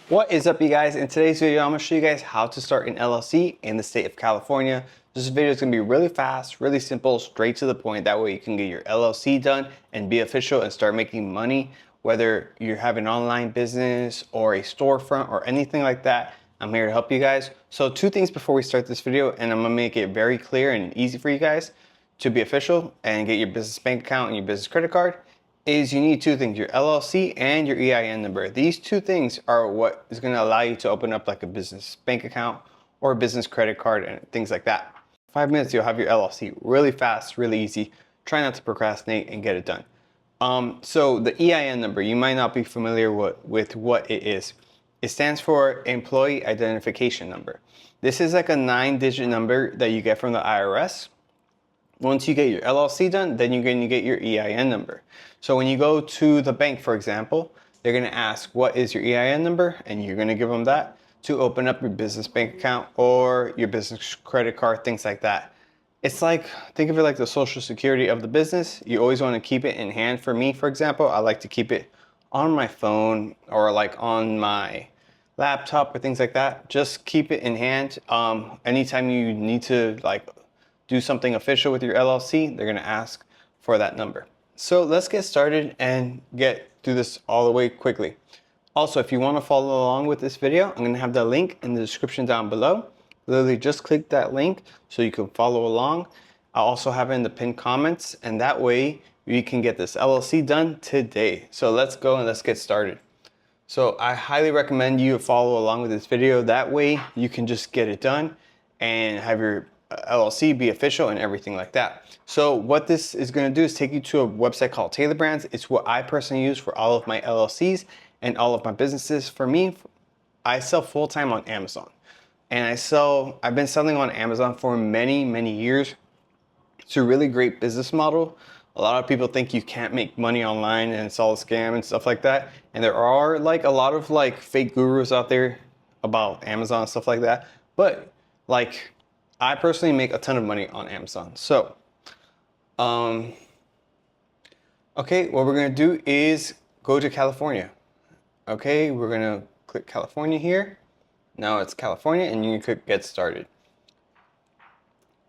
What is up, you guys? In today's video, I'm going to show you guys how to start an LLC in the state of California. This video is going to be really fast, really simple, straight to the point. That way you can get your LLC done and be official and start making money, whether you have an online business or a storefront or anything like that. I'm here to help you guys. So two things before we start this video, and I'm going to make it very clear and easy for you guys to be official and get your business bank account and your business credit card. Is you need two things, your LLC and your EIN number. These two things are what is going to allow you to open up like a business bank account or a business credit card and things like that. 5 minutes, you'll have your LLC. Really fast, really easy. Try not to procrastinate and get it done. So the EIN number, you might not be familiar with what it is. It stands for Employee Identification Number. This is like a 9-digit number that you get from the IRS. Once you get your LLC done, then you're going to get your EIN number. So when you go to the bank, for example, they're going to ask, what is your EIN number? And you're going to give them that to open up your business bank account or your business credit card, things like that. It's like, think of it like the social security of the business. You always want to keep it in hand. For me, for example, I like to keep it on my phone or like on my laptop or things like that. Just keep it in hand. Anytime you need to like do something official with your LLC, they're gonna ask for that number. So let's get started and get through this all the way quickly. Also, if you wanna follow along with this video, I'm gonna have the link in the description down below. Literally just click that link so you can follow along. I'll also have it in the pinned comments, and that way you can get this LLC done today. So let's go and let's get started. So I highly recommend you follow along with this video. That way you can just get it done and have your LLC be official and everything like that. So what this is going to do is take you to a website called Tailor Brands. It's what I personally use for all of my LLCs and all of my businesses. For me, I sell full-time on Amazon, and I've been selling on Amazon for many years. It's a really great business model. A lot of people think you can't make money online and it's all a scam and stuff like that. And there are like a lot of like fake gurus out there about Amazon and stuff like that. But like, I personally make a ton of money on Amazon. So, okay, what we're gonna do is go to California. Okay, we're gonna click California here. Now it's California, and you can click Get Started.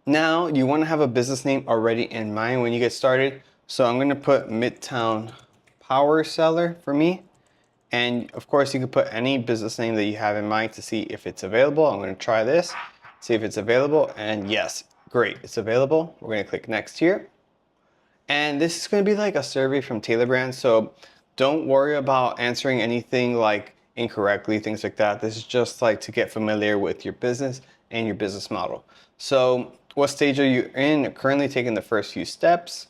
Now, you wanna have a business name already in mind when you get started. So I'm gonna put Midtown Power Seller for me. And of course, you can put any business name that you have in mind to see if it's available. I'm gonna try this. See if it's available, and yes, great, it's available. We're gonna click next here. And this is gonna be like a survey from Tailor Brands, so don't worry about answering anything like incorrectly, things like that. This is just like to get familiar with your business and your business model. So what stage are you in? You're currently taking the first few steps.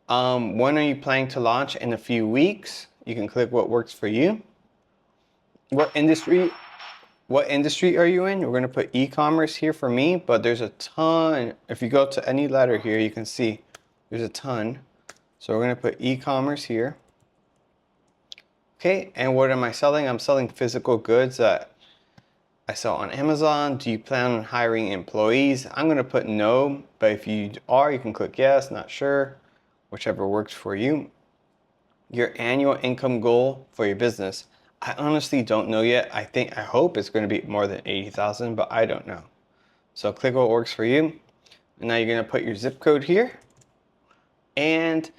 When are you planning to launch? In a few weeks. You can click what works for you. What industry are you in? We're going to put e-commerce here for me, but there's a ton. If you go to any letter here, you can see there's a ton. So we're going to put e-commerce here. Okay, and what am I selling? I'm selling physical goods that I sell on Amazon. Do you plan on hiring employees? I'm going to put no, but if you are, you can click yes, not sure, whichever works for you. Your annual income goal for your business. I honestly don't know yet. I hope it's going to be more than 80,000, but I don't know. So click what works for you. And now you're going to put your zip code here. And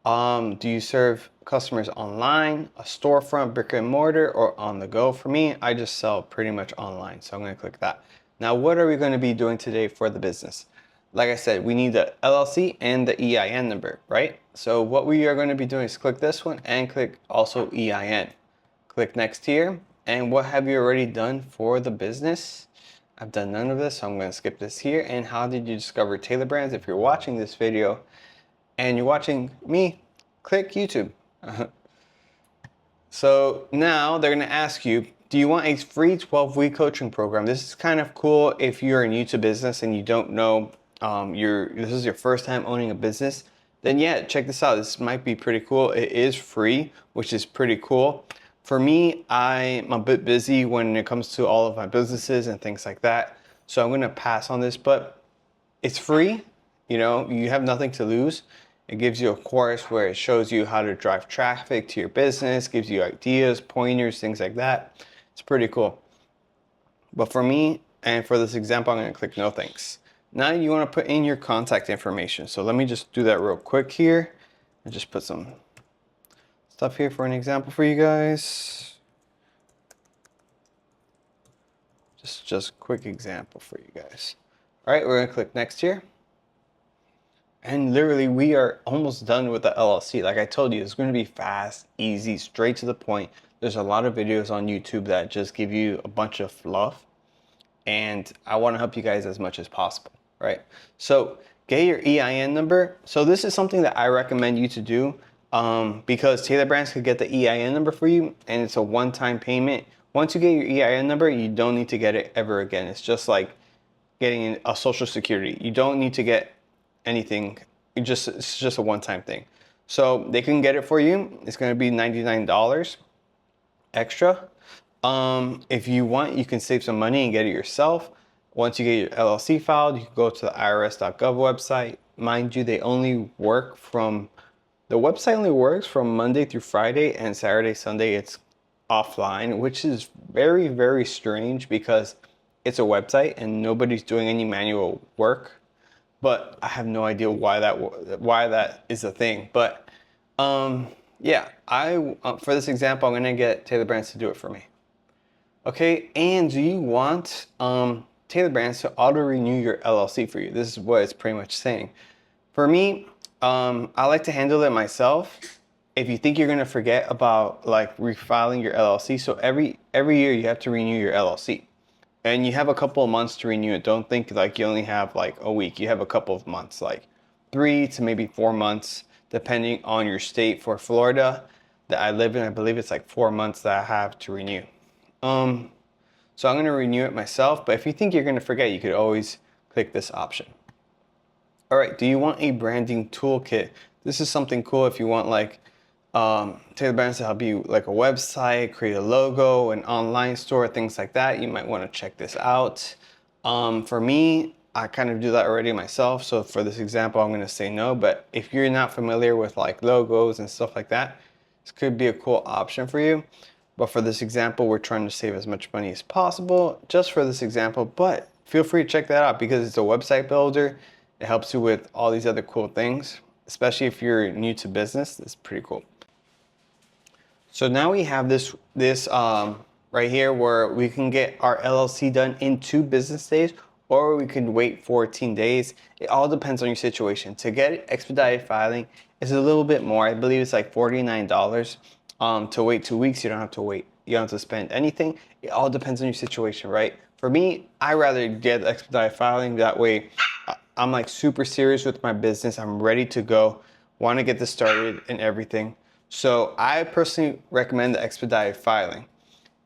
do you serve customers online, a storefront, brick and mortar, or on the go? For me, I just sell pretty much online. So I'm going to click that. Now, what are we going to be doing today for the business? Like I said, we need the LLC and the EIN number, right? So what we are going to be doing is click this one and click also EIN. Click next here. And what have you already done for the business? I've done none of this, so I'm going to skip this here. And how did you discover Tailor Brands? If you're watching this video and you're watching me, click YouTube. So now they're going to ask you, do you want a free 12-week coaching program? This is kind of cool if you're new to business and you don't know, this is your first time owning a business. Then yeah, check this out. This might be pretty cool. It is free, which is pretty cool. For me, I'm a bit busy when it comes to all of my businesses and things like that. So I'm going to pass on this, but it's free. You know, you have nothing to lose. It gives you a course where it shows you how to drive traffic to your business, gives you ideas, pointers, things like that. It's pretty cool. But for me, and for this example, I'm going to click no thanks. Now you want to put in your contact information. So let me just do that real quick here and just put some stuff here for an example for you guys. Just a quick example for you guys. All right, we're going to click next here. And literally we are almost done with the LLC. Like I told you, it's going to be fast, easy, straight to the point. There's a lot of videos on YouTube that just give you a bunch of fluff. And I want to help you guys as much as possible, right? So get your EIN number. So this is something that I recommend you to do because Tailor Brands could get the EIN number for you, and it's a one-time payment. Once you get your EIN number, you don't need to get it ever again. It's just like getting a social security. You don't need to get anything. It's just a one-time thing. So they can get it for you. It's going to be $99 extra. If you want, you can save some money and get it yourself. Once you get your LLC filed, you can go to the irs.gov website. Mind you, the website only works from Monday through Friday, and Saturday, Sunday, it's offline, which is very, very strange because it's a website and nobody's doing any manual work. But I have no idea why that is a thing. But yeah, for this example, I'm gonna get Tailor Brands to do it for me. Okay, and do you want Tailor Brands to auto-renew your LLC for you? This is what it's pretty much saying. For me, I like to handle it myself. If you think you're gonna forget about like refiling your LLC, so every year you have to renew your LLC. And you have a couple of months to renew it. Don't think like you only have like a week. You have a couple of months, like 3 to maybe 4 months, depending on your state. For Florida that I live in, I believe it's like 4 months that I have to renew. So I'm going to renew it myself, but if you think you're going to forget, you could always click this option. All right, do you want a branding toolkit? This is something cool if you want like Tailor Brands to help you like a website, create a logo, an online store, things like that. You might want to check this out. For me, I kind of do that already myself. So for this example, I'm going to say no, but if you're not familiar with like logos and stuff like that, this could be a cool option for you. But for this example, we're trying to save as much money as possible just for this example, but feel free to check that out because it's a website builder. It helps you with all these other cool things, especially if you're new to business. It's pretty cool. So now we have this right here where we can get our LLC done in 2 business days, or we can wait 14 days. It all depends on your situation. To get expedited filing, it's a little bit more. I believe it's like $49. To wait 2 weeks, you don't have to wait. You don't have to spend anything. It all depends on your situation, right? For me, I rather get expedited filing. That way, I'm like super serious with my business. I'm ready to go. Want to get this started and everything. So I personally recommend the expedited filing.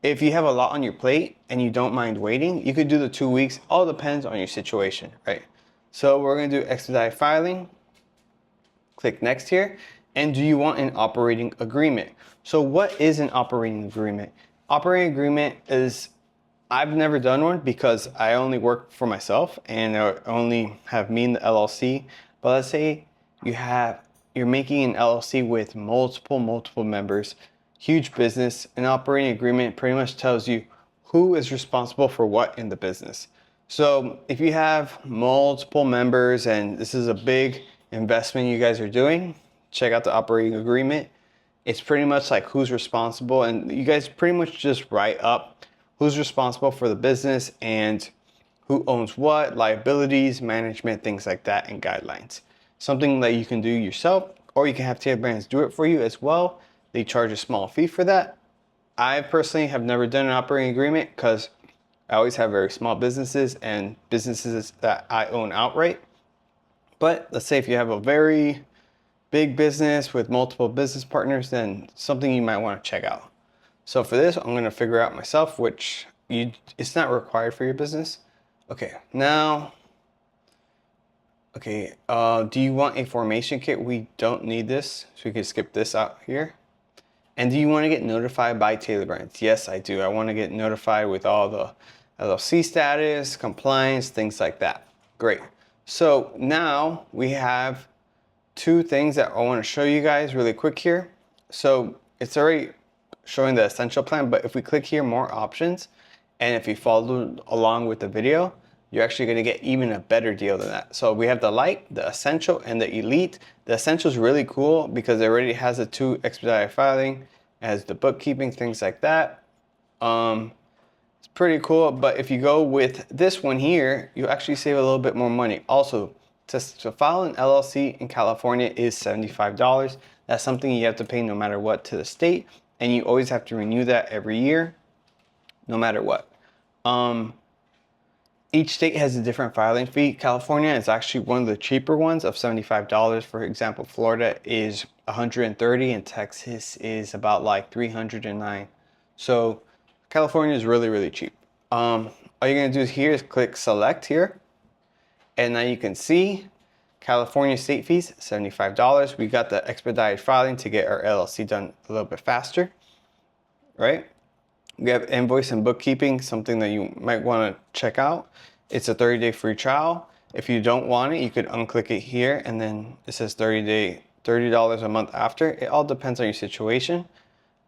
If you have a lot on your plate and you don't mind waiting, you could do the 2 weeks. All depends on your situation, right? So we're going to do expedited filing. Click next here. And do you want an operating agreement? So what is an operating agreement? Operating agreement is, I've never done one because I only work for myself and I only have me in the LLC. But let's say you're making an LLC with multiple members, huge business. An operating agreement pretty much tells you who is responsible for what in the business. So if you have multiple members and this is a big investment you guys are doing, check out the operating agreement. It's pretty much like who's responsible, and you guys pretty much just write up who's responsible for the business and who owns what, liabilities, management, things like that, and guidelines. Something that you can do yourself, or you can have Tailor Brands do it for you as well. They charge a small fee for that. I personally have never done an operating agreement because I always have very small businesses and businesses that I own outright. But let's say if you have a very big business with multiple business partners, then something you might want to check out. So for this, I'm going to figure out myself, which it's not required for your business. Okay, now, do you want a formation kit? We don't need this, so we can skip this out here. And do you want to get notified by Tailor Brands? Yes, I do. I want to get notified with all the LLC status, compliance, things like that. Great. So now we have 2 things that I want to show you guys really quick here. So it's already showing the essential plan, but if we click here, more options, and if you follow along with the video, you're actually going to get even a better deal than that. So we have the light, the essential, and the elite. The essential is really cool because it already has the 2 expedited filing, it has the bookkeeping, things like that. It's pretty cool, but if you go with this one here, you actually save a little bit more money. Also, to file an LLC in California is $75. That's something you have to pay no matter what to the state, and you always have to renew that every year, no matter what. Each state has a different filing fee. California is actually one of the cheaper ones of $75. For example, Florida is $130 and Texas is about like $309. So California is really, really cheap. All you're gonna do here is click select here. And now you can see California state fees, $75. We got the expedited filing to get our LLC done a little bit faster, right? We have invoice and bookkeeping, something that you might want to check out. It's a 30-day free trial. If you don't want it, you could unclick it here and then it says $30 a month after. It all depends on your situation.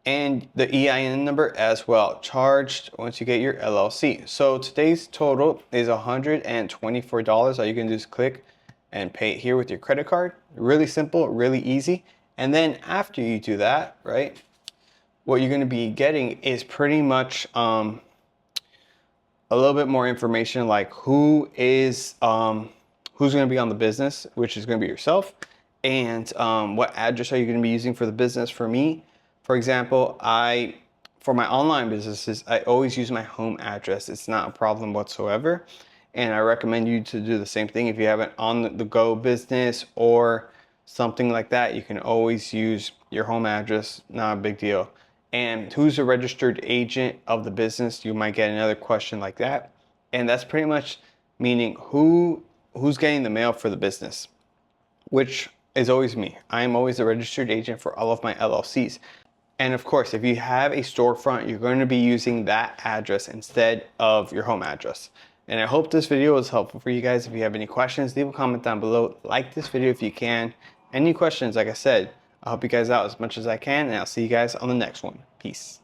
And the EIN number as well, charged once you get your LLC. So today's total is $124. All you can do is click and pay it here with your credit card. Really simple, really easy. And then after you do that, right, what you're gonna be getting is pretty much a little bit more information, like who's gonna be on the business, which is gonna be yourself, and what address are you gonna be using for the business. For me, for example, for my online businesses, I always use my home address. It's not a problem whatsoever. And I recommend you to do the same thing. If you have an on-the-go business or something like that, you can always use your home address, not a big deal. And who's a registered agent of the business? You might get another question like that. And that's pretty much meaning who's getting the mail for the business, which is always me. I am always the registered agent for all of my LLCs. And of course, if you have a storefront, you're going to be using that address instead of your home address. And I hope this video was helpful for you guys. If you have any questions, leave a comment down below. Like this video if you can. Any questions, like I said, I'll help you guys out as much as I can, and I'll see you guys on the next one. Peace.